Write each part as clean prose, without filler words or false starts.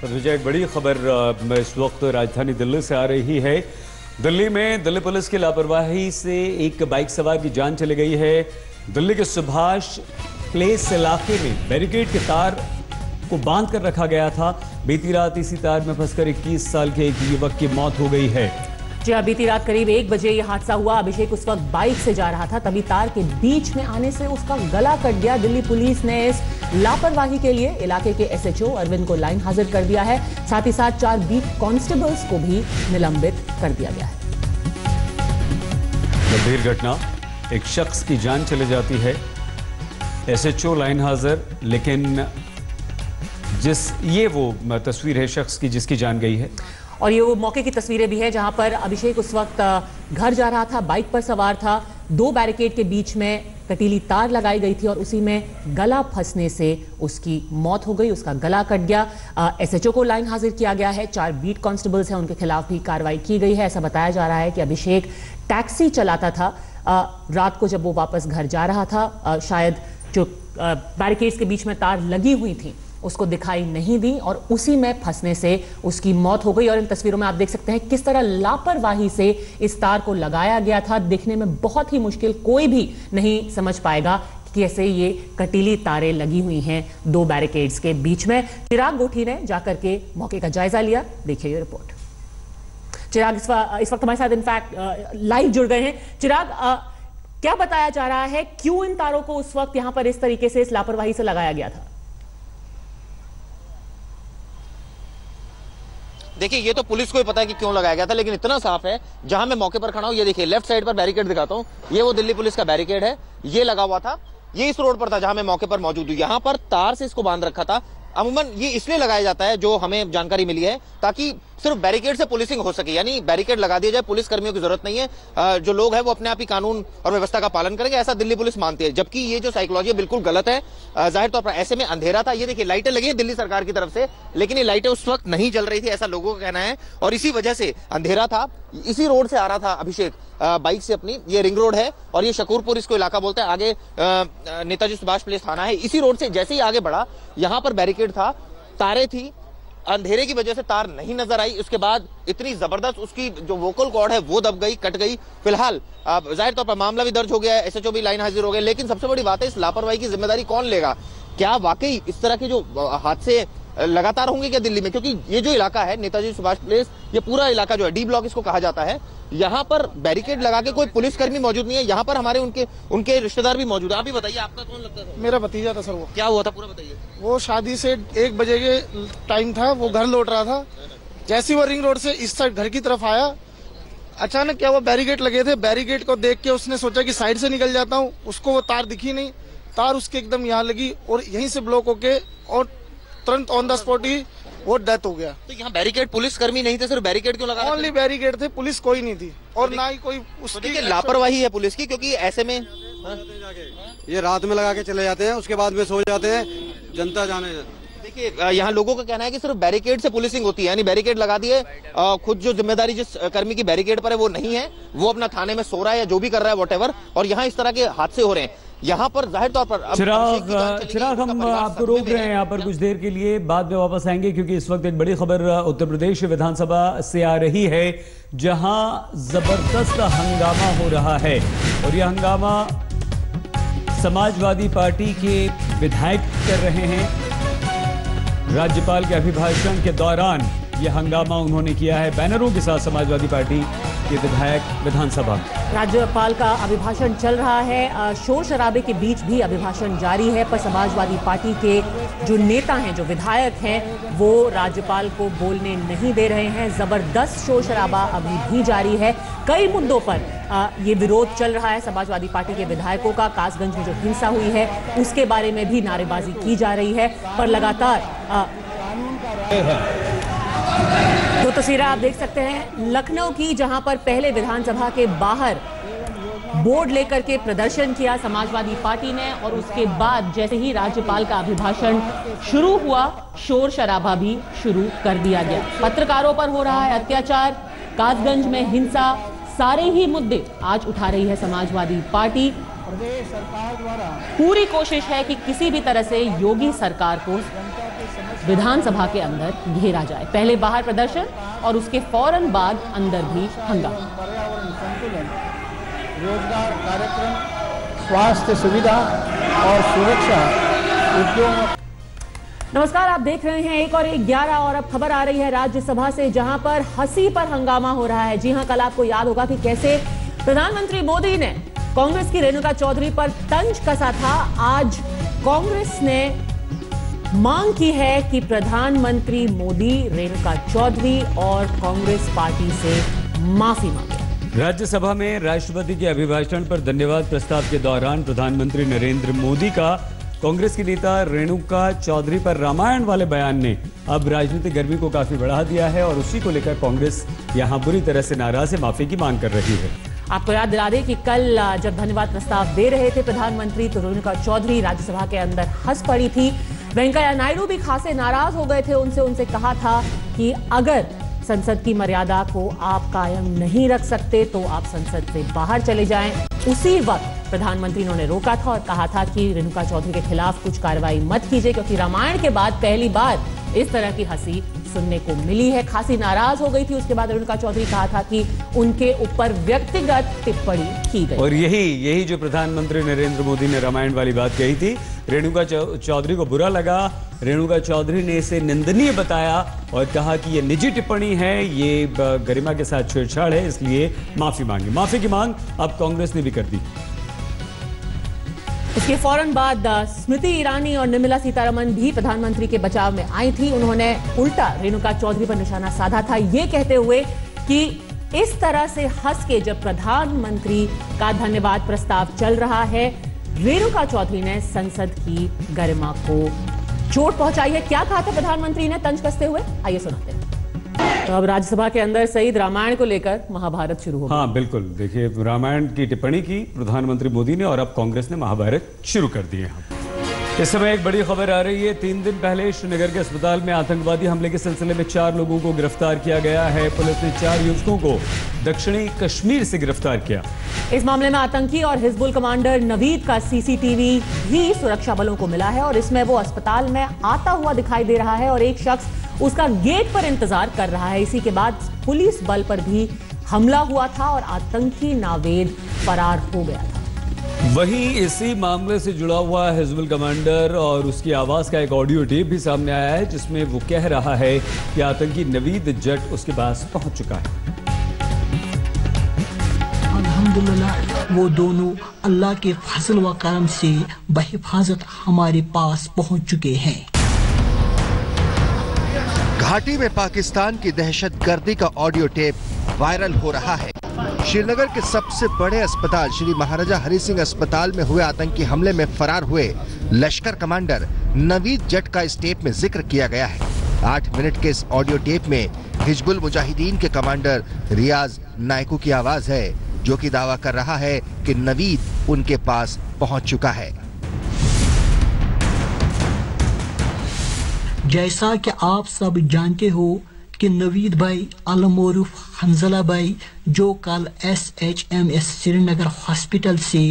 विजय, बड़ी खबर इस वक्त राजधानी दिल्ली से आ रही है। दिल्ली में दिल्ली पुलिस की लापरवाही से एक बाइक सवार की जान चली गई है। दिल्ली के सुभाष प्लेस इलाके में बैरिकेड के तार को बांध कर रखा गया था। बीती रात इसी तार में फंसकर 21 साल के एक युवक की मौत हो गई है। जी हाँ, बीती रात करीब 1 बजे यह हादसा हुआ। अभिषेक उस वक्त बाइक से जा रहा था, तभी तार के बीच में आने से उसका गला कट गया। दिल्ली पुलिस ने इस लापरवाही के लिए इलाके के एसएचओ अरविंद को लाइन हाजिर कर दिया है। साथ ही साथ 4 बीट कांस्टेबल्स को भी निलंबित कर दिया गया है। गंभीर घटना, एक शख्स की जान चली जाती है, एसएचओ लाइन हाजिर, लेकिन ये वो तस्वीर है शख्स की जिसकी जान गई है। और ये वो मौके की तस्वीरें भी है जहां पर अभिषेक उस वक्त घर जा रहा था, बाइक पर सवार था। 2 बैरिकेड के बीच में कटीली तार लगाई गई थी और उसी में गला फंसने से उसकी मौत हो गई, उसका गला कट गया। एसएचओ को लाइन हाजिर किया गया है। 4 बीट कांस्टेबल्स हैं, उनके खिलाफ भी कार्रवाई की गई है। ऐसा बताया जा रहा है कि अभिषेक टैक्सी चलाता था। रात को जब वो वापस घर जा रहा था, शायद जो बैरिकेड्स के बीच में तार लगी हुई थी उसको दिखाई नहीं दी और उसी में फंसने से उसकी मौत हो गई। और इन तस्वीरों में आप देख सकते हैं किस तरह लापरवाही से इस तार को लगाया गया था। दिखने में बहुत ही मुश्किल, कोई भी नहीं समझ पाएगा कि कैसे ये कटीली तारें लगी हुई हैं 2 बैरिकेड्स के बीच में। चिराग गोठी ने जाकर के मौके का जायजा लिया। देखिए ये रिपोर्ट। चिराग इस वक्त हमारे साथ इनफैक्ट लाइव जुड़ गए हैं। चिराग, क्या बताया जा रहा है, क्यों इन तारों को उस वक्त यहां पर इस तरीके से, इस लापरवाही से लगाया गया था? देखिए, ये तो पुलिस को ही पता है कि क्यों लगाया गया था, लेकिन इतना साफ है जहां मैं मौके पर खड़ा हूं, ये देखिए लेफ्ट साइड पर बैरिकेड दिखाता हूं, ये वो दिल्ली पुलिस का बैरिकेड है, ये लगा हुआ था। ये इस रोड पर था जहां मैं मौके पर मौजूद हूं। यहां पर तार से इसको बांध रखा था। अमूमन ये इसलिए लगाया जाता है, जो हमें जानकारी मिली है, ताकि सिर्फ बैरिकेड से पुलिसिंग हो सके, यानी बैरिकेड लगा दिया जाए, पुलिस कर्मियों की जरूरत नहीं है। जो लोग हैं वो अपने आप ही कानून और व्यवस्था का पालन करेंगे, ऐसा दिल्ली पुलिस मानती है। जबकि ये जो साइकोलॉजी है बिल्कुल गलत है। जाहिर तौर पर ऐसे में अंधेरा था। ये देखिए लाइटें लगी है दिल्ली सरकार की तरफ से, लेकिन ये लाइटें उस वक्त नहीं जल रही थी, ऐसा लोगों का कहना है। और इसी वजह से अंधेरा था। इसी रोड से आ रहा था अभिषेक बाइक से अपनी, ये रिंग रोड है और ये शकूरपुर इसको इलाका बोलते हैं। आगे नेताजी सुभाष प्लेस थाना है। इसी रोड से जैसे ही आगे बढ़ा, यहाँ पर बैरिकेड था, तारें थी, अंधेरे की वजह से तार नहीं नजर आई। उसके बाद इतनी जबरदस्त उसकी जो वोकल कॉर्ड है वो दब गई, कट गई। फिलहाल जाहिर तौर पर मामला भी दर्ज हो गया है, एसएचओ भी लाइन हाजिर हो गए। लेकिन सबसे बड़ी बात है, इस लापरवाही की जिम्मेदारी कौन लेगा? क्या वाकई इस तरह के जो हादसे लगातार होंगे क्या दिल्ली में? क्योंकि ये जो इलाका है नेताजी सुभाष प्लेस, ये पूरा इलाका जो है डी ब्लॉक इसको कहा जाता है, यहाँ पर बैरिकेड लगा के कोई पुलिसकर्मी मौजूद नहीं है। यहाँ पर हमारे उनके रिश्तेदार भी मौजूद है। आप भी बताइए, आपका कौन लगता था? मेरा भतीजा था सर। वो क्या हुआ था पूरा बताइए। वो शादी से 1 बजे के टाइम था, वो घर लौट रहा था। जैसे ही वो रिंग रोड से इस साइड घर की तरफ आया, अचानक क्या हुआ, बैरिकेड लगे थे। बैरिकेड को देख के उसने सोचा कि साइड से निकल जाता हूँ। उसको वो तार दिखी नहीं, तार उसके एकदम यहाँ लगी और यहीं से ब्लॉक होके और तुरंत ऑन द स्पॉट ही वो डेथ हो गया। तो यहाँ बैरिकेड पुलिस कर्मी नहीं थे, सिर्फ बैरिकेड क्यों लगा? ओनली बैरिकेड थे, पुलिस कोई नहीं थी और ना ही कोई उसकी लापरवाही है पुलिस की। क्योंकि ऐसे में ये रात में लगा के चले जाते हैं, उसके बाद में सो जाते हैं, जनता जाने। देखिए, यहाँ लोगों का कहना है कि सिर्फ बैरिकेड से पुलिसिंग होती है, यानी बैरिकेड लगा दिए, खुद जो जिम्मेदारी जिस कर्मी की बैरिकेड पर है वो नहीं है, वो अपना थाने में सो रहा है या जो भी कर रहा है व्हाटएवर, और यहाँ इस तरह के हादसे हो रहे हैं। यहाँ पर जाहिर तौर पर चिराग हम आपको रोक रहे हैं यहाँ पर कुछ देर के लिए, बाद में वापस आएंगे, क्योंकि इस वक्त एक बड़ी खबर उत्तर प्रदेश विधानसभा से आ रही है, जहां जबरदस्त हंगामा हो रहा है। और यह हंगामा समाजवादी पार्टी के विधायक कर रहे हैं। राज्यपाल के अभिभाषण के दौरान यह हंगामा उन्होंने किया है, बैनरों के साथ समाजवादी पार्टी के विधायक विधानसभा में। राज्यपाल का अभिभाषण चल रहा है, शोर शराबे के बीच भी अभिभाषण जारी है, पर समाजवादी पार्टी के जो नेता हैं, जो विधायक हैं, वो राज्यपाल को बोलने नहीं दे रहे हैं। जबरदस्त शोर शराबा अभी भी जारी है। कई मुद्दों पर ये विरोध चल रहा है समाजवादी पार्टी के विधायकों का। कासगंज में जो हिंसा हुई है उसके बारे में भी नारेबाजी की जा रही है, पर लगातार तो तस्वीरें आप देख सकते हैं लखनऊ की, जहां पर पहले विधानसभा के बाहर बोर्ड लेकर के प्रदर्शन किया समाजवादी पार्टी ने, और उसके बाद जैसे ही राज्यपाल का अभिभाषण शुरू हुआ, शोर शराबा भी शुरू कर दिया गया। पत्रकारों पर हो रहा है अत्याचार, कासगंज में हिंसा, सारे ही मुद्दे आज उठा रही है समाजवादी पार्टी। पूरी कोशिश है कि किसी भी तरह से योगी सरकार को विधानसभा के अंदर घेरा जाए। पहले बाहर प्रदर्शन और उसके फौरन बाद अंदर भी हंगामा। पर्यावरण संतुलन, रोजगार कार्यक्रम, स्वास्थ्य सुविधा और सुरक्षा उद्योग। नमस्कार, आप देख रहे हैं 1 और 11 और अब खबर आ रही है राज्यसभा से, जहां पर हंसी पर हंगामा हो रहा है। जी हां, कल आपको याद होगा कि कैसे प्रधानमंत्री मोदी ने कांग्रेस की रेणुका चौधरी पर तंज कसा था। आज कांग्रेस ने मांग की है कि प्रधानमंत्री मोदी रेणुका चौधरी और कांग्रेस पार्टी से माफी मांगे। राज्यसभा में राष्ट्रपति के अभिभाषण पर धन्यवाद प्रस्ताव के दौरान प्रधानमंत्री नरेंद्र मोदी का कांग्रेस की नेता रेणुका चौधरी पर रामायण वाले बयान ने अब राजनीतिक गर्मी को काफी बढ़ा दिया है और उसी को लेकर कांग्रेस यहां बुरी तरह से नाराज है, माफी की मांग कर रही है। आपको याद दिला दें कि कल जब धन्यवाद प्रस्ताव दे रहे थे प्रधानमंत्री, तो रेणुका चौधरी राज्यसभा के अंदर हंस पड़ी थी। वेंकैया नायडू भी खासे नाराज हो गए थे। उनसे कहा था कि अगर संसद की मर्यादा को आप कायम नहीं रख सकते तो आप संसद से बाहर चले जाएं। उसी वक्त प्रधानमंत्री ने रोका था और कहा था कि रेणुका चौधरी के खिलाफ कुछ कार्रवाई मत कीजिए, क्योंकि रामायण के बाद पहली बार इस तरह की हंसी सुनने को मिली है। खासी नाराज हो गई थी। उसके बाद रेणुका चौधरी कहा था कि उनके ऊपर व्यक्तिगत टिप्पणी की गई। और यही जो प्रधानमंत्री नरेंद्र मोदी ने रामायण वाली बात कही थी, रेणुका चौधरी को बुरा लगा। रेणुका चौधरी ने इसे निंदनीय बताया और कहा कि ये निजी टिप्पणी है, ये गरिमा के साथ छेड़छाड़ है, इसलिए माफी मांगी। माफी की मांग अब कांग्रेस ने भी कर दी। इसके फौरन बाद स्मृति ईरानी और निर्मला सीतारमण भी प्रधानमंत्री के बचाव में आई थी। उन्होंने उल्टा रेणुका चौधरी पर निशाना साधा था, ये कहते हुए कि इस तरह से हंस के जब प्रधानमंत्री का धन्यवाद प्रस्ताव चल रहा है, रेणुका चौधरी ने संसद की गरिमा को चोट पहुंचाई है। क्या कहा था प्रधानमंत्री ने तंज कसते हुए, आइए सुनाते हैं। तो अब राज्यसभा के अंदर सईद रामायण को लेकर महाभारत शुरू हो गया। हाँ बिल्कुल, देखिए रामायण की टिप्पणी की प्रधानमंत्री मोदी ने और अब कांग्रेस ने महाभारत शुरू कर दिए हैं। इस समय एक बड़ी खबर आ रही है। 3 दिन पहले श्रीनगर के अस्पताल में आतंकवादी हमले के सिलसिले में 4 लोगों को गिरफ्तार किया गया है। पुलिस ने 4 युवकों को दक्षिणी कश्मीर से गिरफ्तार किया। इस मामले में आतंकी और हिजबुल कमांडर नवीद का सीसीटीवी भी सुरक्षा बलों को मिला है और इसमें वो अस्पताल में आता हुआ दिखाई दे रहा है और एक शख्स उसका गेट पर इंतजार कर रहा है। इसी के बाद पुलिस बल पर भी हमला हुआ था और आतंकी नावेद फरार हो गया था। वहीं इसी मामले से जुड़ा हुआ हिजबुल कमांडर और उसकी आवाज का एक ऑडियो टेप भी सामने आया है, जिसमें वो कह रहा है कि आतंकी नवीद जट उसके पास पहुंच चुका है। अल्हम्दुलिल्लाह वो दोनों अल्लाह के फजल व करम से बहिफाजत हमारे पास पहुंच चुके हैं। घाटी में पाकिस्तान की दहशतगर्दी का ऑडियो टेप वायरल हो रहा है। श्रीनगर के सबसे बड़े अस्पताल श्री महाराजा हरि सिंह अस्पताल में हुए आतंकी हमले में फरार हुए लश्कर कमांडर नवीद जट का इस टेप में जिक्र किया गया है। 8 मिनट के इस ऑडियो टेप में हिजबुल मुजाहिदीन के कमांडर रियाज नायकू की आवाज है, जो कि दावा कर रहा है कि नवीद उनके पास पहुंच चुका है। जैसा कि आप सब जानते हो कि नवीद भाई अलमोरुफ हंजला भाई, जो कल SHMS श्रीनगर हॉस्पिटल से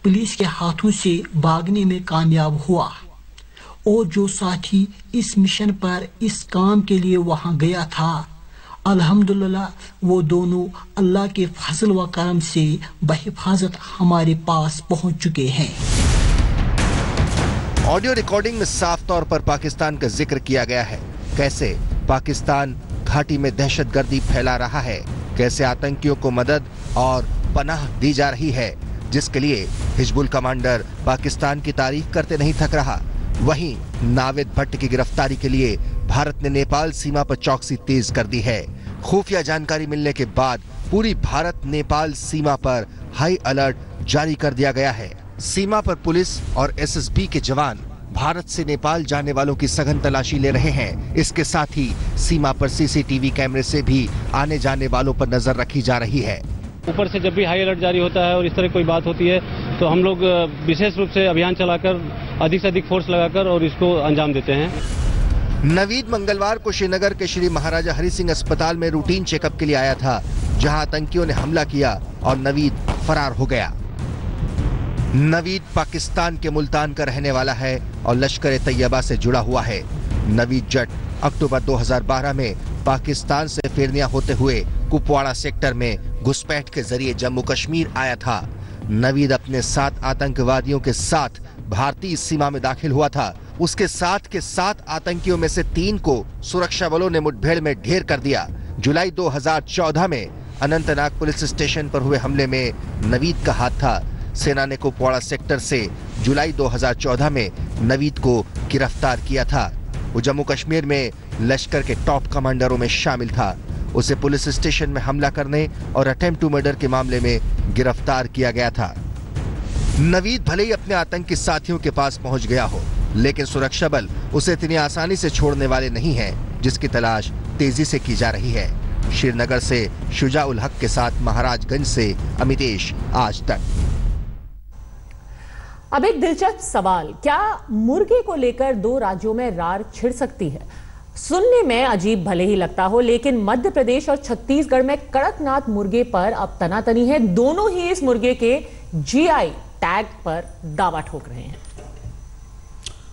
पुलिस के हाथों से भागने में कामयाब हुआ और जो साथी इस मिशन पर इस काम के लिए वहां गया था, अल्हम्दुलिल्लाह वो दोनों अल्लाह के फजल व करम से बहिफाजत हमारे पास पहुंच चुके हैं। ऑडियो रिकॉर्डिंग में साफ तौर पर पाकिस्तान का जिक्र किया गया है। कैसे पाकिस्तान घाटी में दहशतगर्दी फैला रहा है, कैसे आतंकियों को मदद और पनाह दी जा रही है, जिसके लिए हिजबुल कमांडर पाकिस्तान की तारीफ करते नहीं थक रहा। वहीं नावेद भट्ट की गिरफ्तारी के लिए भारत ने नेपाल सीमा पर चौकसी तेज कर दी है। खुफिया जानकारी मिलने के बाद पूरी भारत नेपाल सीमा पर हाई अलर्ट जारी कर दिया गया है। सीमा पर पुलिस और SSB के जवान भारत से नेपाल जाने वालों की सघन तलाशी ले रहे हैं। इसके साथ ही सीमा पर CCTV कैमरे से भी आने जाने वालों पर नजर रखी जा रही है। ऊपर से जब भी हाई अलर्ट जारी होता है और इस तरह कोई बात होती है तो हम लोग विशेष रूप से अभियान चलाकर अधिक से अधिक फोर्स लगाकर और इसको अंजाम देते हैं। नवीद मंगलवार को श्रीनगर के श्री महाराजा हरि सिंह अस्पताल में रूटीन चेकअप के लिए आया था, जहां आतंकियों ने हमला किया और नवीद फरार हो गया। नवीद पाकिस्तान के मुल्तान का रहने वाला है और लश्कर तैयबा से जुड़ा हुआ है। नवीद जट अक्टूबर 2012 में पाकिस्तान से फिरनिया होते हुए कुपवाड़ा सेक्टर में घुसपैठ के जरिए जम्मू कश्मीर आया था। नवीद अपने 7 आतंकवादियों के साथ भारतीय सीमा में दाखिल हुआ था। उसके साथ के 7 आतंकियों में से 3 को सुरक्षा बलों ने मुठभेड़ में ढेर कर दिया। जुलाई 2014 में अनंतनाग पुलिस स्टेशन पर हुए हमले में नवीद का हाथ था। सेना ने कुपवाड़ा सेक्टर से जुलाई 2014 में नवीद को गिरफ्तार किया था। वो जम्मू कश्मीर में लश्कर के टॉप कमांडरों में शामिल था। उसे पुलिस स्टेशन में हमला करने और अटेम्प्ट टू मर्डर के मामले में गिरफ्तार किया गया था। नवीद भले ही अपने आतंकी साथियों के पास पहुंच गया हो, लेकिन सुरक्षा बल उसे इतनी आसानी से छोड़ने वाले नहीं हैं, जिसकी तलाश तेजी से की जा रही है। श्रीनगर से शुजा उल हक के साथ महाराजगंज से अमितेश, आज तक। अब एक दिलचस्प सवाल, क्या मुर्गे को लेकर 2 राज्यों में रार छिड़ सकती है? सुनने में अजीब भले ही लगता हो, लेकिन मध्य प्रदेश और छत्तीसगढ़ में कड़कनाथ मुर्गे पर अब तनातनी है। दोनों ही इस मुर्गे के जीआई टैग पर दावा ठोक रहे हैं।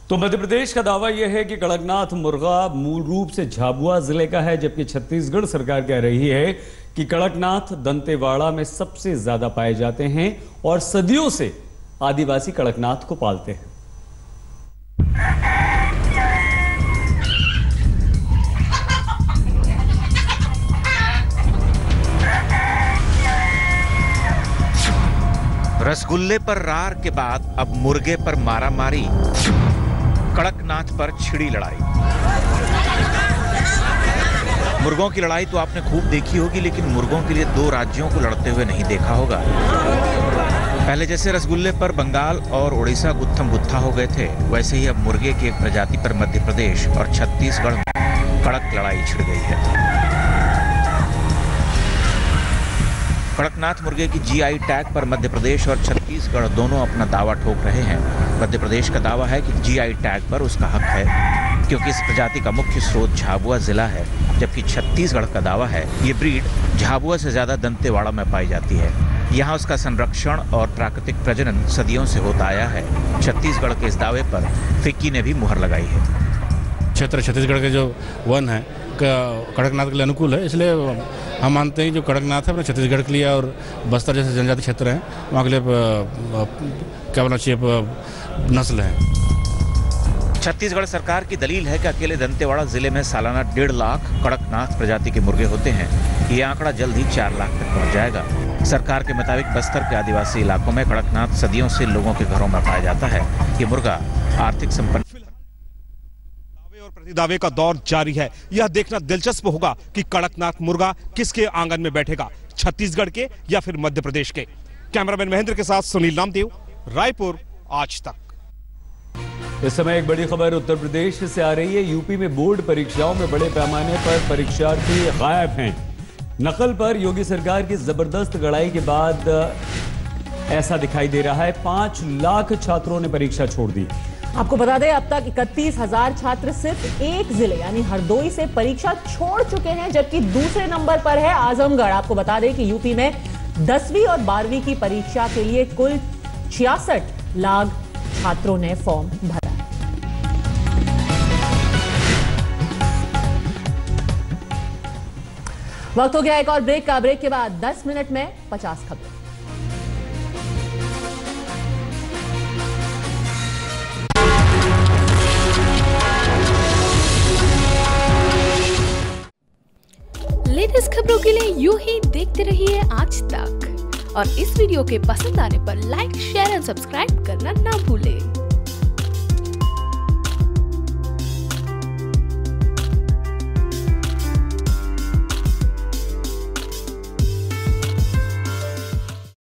तो मध्य प्रदेश का दावा यह है कि कड़कनाथ मुर्गा मूल रूप से झाबुआ जिले का है, जबकि छत्तीसगढ़ सरकार कह रही है कि कड़कनाथ दंतेवाड़ा में सबसे ज्यादा पाए जाते हैं और सदियों से आदिवासी कड़कनाथ को पालते हैं। रसगुल्ले पर रार के बाद अब मुर्गे पर मारामारी, कड़कनाथ पर छिड़ी लड़ाई। मुर्गों की लड़ाई तो आपने खूब देखी होगी, लेकिन मुर्गों के लिए 2 राज्यों को लड़ते हुए नहीं देखा होगा। पहले जैसे रसगुल्ले पर बंगाल और उड़ीसा गुत्थम गुत्था हो गए थे, वैसे ही अब मुर्गे की एक प्रजाति पर मध्य प्रदेश और छत्तीसगढ़ में कड़क लड़ाई छिड़ गई है। कड़कनाथ मुर्गे की जीआई टैग पर मध्य प्रदेश और छत्तीसगढ़ दोनों अपना दावा ठोक रहे हैं। मध्य प्रदेश का दावा है कि जीआई टैग पर उसका हक है, क्योंकि इस प्रजाति का मुख्य स्रोत झाबुआ जिला है, जबकि छत्तीसगढ़ का दावा है ये ब्रीड झाबुआ से ज्यादा दंतेवाड़ा में पाई जाती है। यहाँ उसका संरक्षण और प्राकृतिक प्रजनन सदियों से होता आया है। छत्तीसगढ़ के इस दावे पर फिक्की ने भी मुहर लगाई है। क्षेत्र छत्तीसगढ़ के जो वन है कड़कनाथ के लिए अनुकूल है, इसलिए हम मानते हैं कि जो कड़कनाथ है अपने छत्तीसगढ़ के लिए और बस्तर जैसे जनजाति क्षेत्र हैं वहाँ के लिए क्या बोलना चाहिए नस्ल है। छत्तीसगढ़ सरकार की दलील है कि अकेले दंतेवाड़ा जिले में सालाना 1.5 लाख कड़कनाथ प्रजाति के मुर्गे होते हैं। ये आंकड़ा जल्द ही 4 लाख तक पहुंच जाएगा। सरकार के मुताबिक बस्तर के आदिवासी इलाकों में कड़कनाथ सदियों से लोगों के घरों में पाया जाता है। ये मुर्गा आर्थिक संपन्न दावे और प्रतिदावे का दौर जारी है। यह देखना दिलचस्प होगा कि कड़कनाथ मुर्गा किसके आंगन में बैठेगा, छत्तीसगढ़ के या फिर मध्य प्रदेश के। कैमरामैन महेंद्र के साथ सुनील नामदेव, रायपुर, आज तक। इस समय एक बड़ी खबर उत्तर प्रदेश से आ रही है। यूपी में बोर्ड परीक्षाओं में बड़े पैमाने पर परीक्षार्थी गायब हैं। नकल पर योगी सरकार की जबरदस्त लड़ाई के बाद ऐसा दिखाई दे रहा है। 5 लाख छात्रों ने परीक्षा छोड़ दी। आपको बता दें अब तक 31,000 छात्र सिर्फ एक जिले यानी हरदोई से परीक्षा छोड़ चुके हैं, जबकि दूसरे नंबर पर है आजमगढ़। आपको बता दें कि यूपी में 10वीं और 12वीं की परीक्षा के लिए कुल 66 लाख छात्रों ने फॉर्म भरा। वक्त हो गया एक और ब्रेक का। ब्रेक के बाद 10 मिनट में 50 खबरें। लेटेस्ट खबरों के लिए यूं ही देखते रहिए आज तक, और इस वीडियो के पसंद आने पर लाइक, शेयर एंड सब्सक्राइब करना ना भूलें।